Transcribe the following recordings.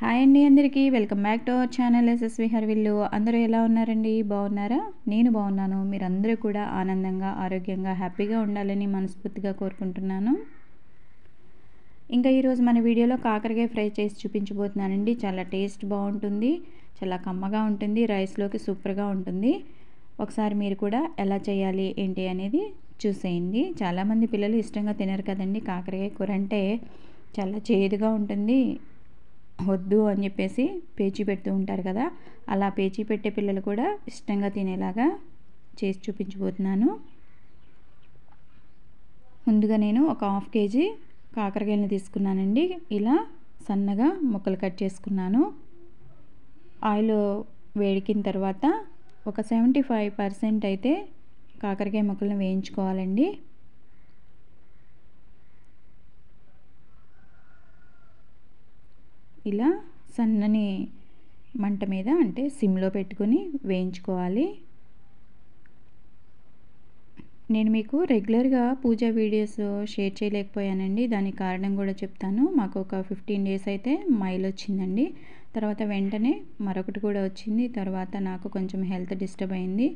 Hi అండి అందరికీ welcome back to our channel SSV హర్విల్లు. అందరూ ఎలా ఉన్నారండి? బాగున్నారా? నేను బాగున్నాను. మీరందరూ కూడా ఆనందంగా, ఆరోగ్యంగా, హ్యాపీగా ఉండాలని మనస్ఫూర్తిగా కోరుకుంటున్నాను. ఇంకా ఈరోజు మన వీడియోలో కాకరకాయ ఫ్రై చేసి చూపించబోతున్నానండి. చాలా టేస్ట్ బాగుంటుంది, చాలా కమ్మగా ఉంటుంది, రైస్లోకి సూపర్గా ఉంటుంది. ఒకసారి మీరు కూడా ఎలా చేయాలి ఏంటి అనేది చూసేయండి. చాలామంది పిల్లలు ఇష్టంగా తినరు కదండి కాకరకాయ కూర అంటే, చాలా చేదుగా ఉంటుంది, వద్దు అని చెప్పేసి పేచీ పెడుతూ ఉంటారు కదా. అలా పేచీ పెట్టే పిల్లలు కూడా ఇష్టంగా తినేలాగా చేసి చూపించబోతున్నాను. ముందుగా నేను ఒక హాఫ్ కేజీ కాకరకాయలను తీసుకున్నానండి. ఇలా సన్నగా ముక్కలు కట్ చేసుకున్నాను. ఆయిల్ వేడికిన తర్వాత ఒక 75% అయితే కాకరకాయ ముక్కలను వేయించుకోవాలండి. ఇలా సన్నని మంట మీద అంటే సిమ్లో పెట్టుకొని వేయించుకోవాలి. నేను మీకు రెగ్యులర్గా పూజా వీడియోస్ షేర్ చేయలేకపోయానండి. దానికి కారణం కూడా చెప్తాను. మాకు ఒక 15 డేస్ అయితే మైల్ వచ్చిందండి. తర్వాత వెంటనే మరొకటి కూడా వచ్చింది. తర్వాత నాకు కొంచెం హెల్త్ డిస్టర్బ్ అయింది.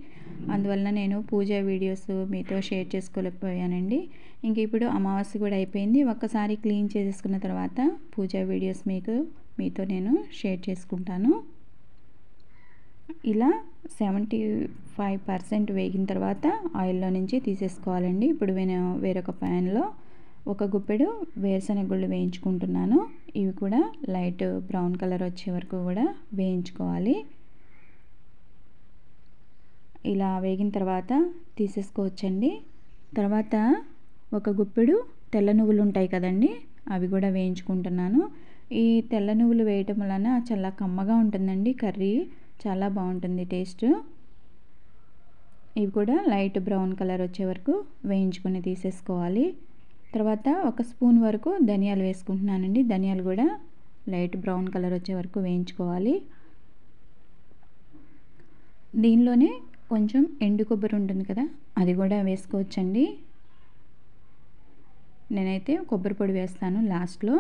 అందువల్ల నేను పూజా వీడియోస్ మీతో షేర్ చేసుకోలేకపోయానండి. ఇంక ఇప్పుడు అమావాస్య కూడా అయిపోయింది. ఒక్కసారి క్లీన్ చేసేసుకున్న తర్వాత పూజా వీడియోస్ మీతో నేను షేర్ చేసుకుంటాను. ఇలా 75% వేగిన తర్వాత ఆయిల్లో నుంచి తీసేసుకోవాలండి. ఇప్పుడు నేను వేరొక ప్యాన్లో ఒక గుప్పెడు వేరుశనగ గుళ్ళు వేయించుకుంటున్నాను. ఇవి కూడా లైట్ బ్రౌన్ కలర్ వచ్చే వరకు కూడా వేయించుకోవాలి. ఇలా వేగిన తర్వాత తీసేసుకోవచ్చండి. తర్వాత ఒక గుప్పెడు తెల్ల నువ్వులు ఉంటాయి కదండి, అవి కూడా వేయించుకుంటున్నాను. ఈ తెల్ల నువ్వులు వేయటం వలన చాలా కమ్మగా ఉంటుందండి కర్రీ, చాలా బాగుంటుంది టేస్ట్. ఇవి కూడా లైట్ బ్రౌన్ కలర్ వచ్చే వరకు వేయించుకొని తీసేసుకోవాలి. తర్వాత ఒక స్పూన్ వరకు ధనియాలు వేసుకుంటున్నానండి. ధనియాలు కూడా లైట్ బ్రౌన్ కలర్ వచ్చే వరకు వేయించుకోవాలి. దీనిలోనే కొంచెం ఎండు కొబ్బరి ఉంటుంది కదా, అది కూడా వేసుకోవచ్చండి. నేనైతే కొబ్బరి పొడి వేస్తాను లాస్ట్లో.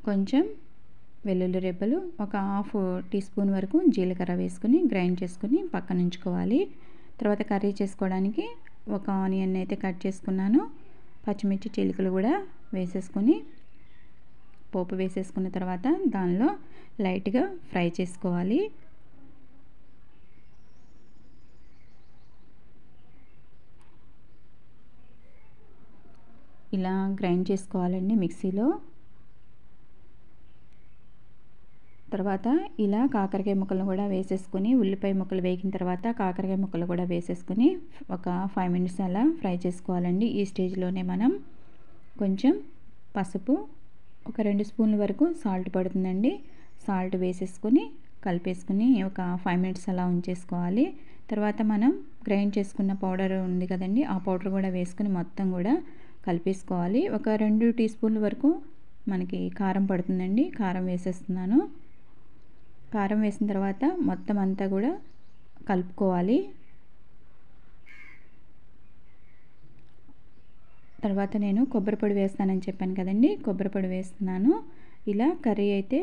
కొంచెం వెల్లుల్లి రెబ్బలు, ఒక హాఫ్ టీ స్పూన్ వరకు జీలకర్ర వేసుకుని గ్రైండ్ చేసుకుని పక్కన ఉంచుకోవాలి. తర్వాత కర్రీ చేసుకోవడానికి ఒక ఆనియన్ అయితే కట్ చేసుకున్నాను. పచ్చిమిర్చి చిలుకలు కూడా వేసేసుకొని పోపు వేసేసుకున్న తర్వాత దానిలో లైట్గా ఫ్రై చేసుకోవాలి. ఇలా గ్రైండ్ చేసుకోవాలండి మిక్సీలో. తర్వాత ఇలా కాకరకాయ ముక్కలను కూడా వేసేసుకొని, ఉల్లిపాయ ముక్కలు వేగిన తర్వాత కాకరకాయ ముక్కలు కూడా వేసేసుకొని ఒక 5 మినిట్స్ అలా ఫ్రై చేసుకోవాలండి. ఈ స్టేజ్లోనే మనం కొంచెం పసుపు, ఒక 2 స్పూన్ల వరకు సాల్ట్ పడుతుందండి, సాల్ట్ వేసేసుకొని కలిపేసుకుని ఒక 5 మినిట్స్ అలా ఉంచేసుకోవాలి. తర్వాత మనం గ్రైండ్ చేసుకున్న పౌడర్ ఉంది కదండి, ఆ పౌడర్ కూడా వేసుకుని మొత్తం కూడా కలిపేసుకోవాలి. ఒక 2 టీ స్పూన్ల వరకు మనకి కారం పడుతుందండి, కారం వేసేస్తున్నాను. కారం వేసిన తర్వాత మొత్తం అంతా కూడా కలుపుకోవాలి. తర్వాత నేను కొబ్బరి పొడి వేస్తానని చెప్పాను కదండి, కొబ్బరి పొడి వేస్తున్నాను. ఇలా కర్రీ అయితే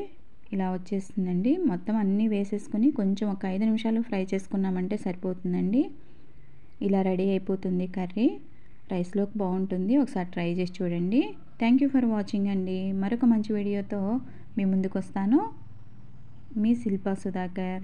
ఇలా వచ్చేస్తుందండి. మొత్తం అన్నీ వేసేసుకొని కొంచెం ఒక 5 నిమిషాలు ఫ్రై చేసుకున్నామంటే సరిపోతుందండి. ఇలా రెడీ అయిపోతుంది కర్రీ. రైస్లోకి బాగుంటుంది. ఒకసారి ట్రై చేసి చూడండి. థ్యాంక్ యూ ఫర్ వాచింగ్ అండి. మరొక మంచి వీడియోతో మీ ముందుకు వస్తాను. మీ శిల్పా సుధాకర్.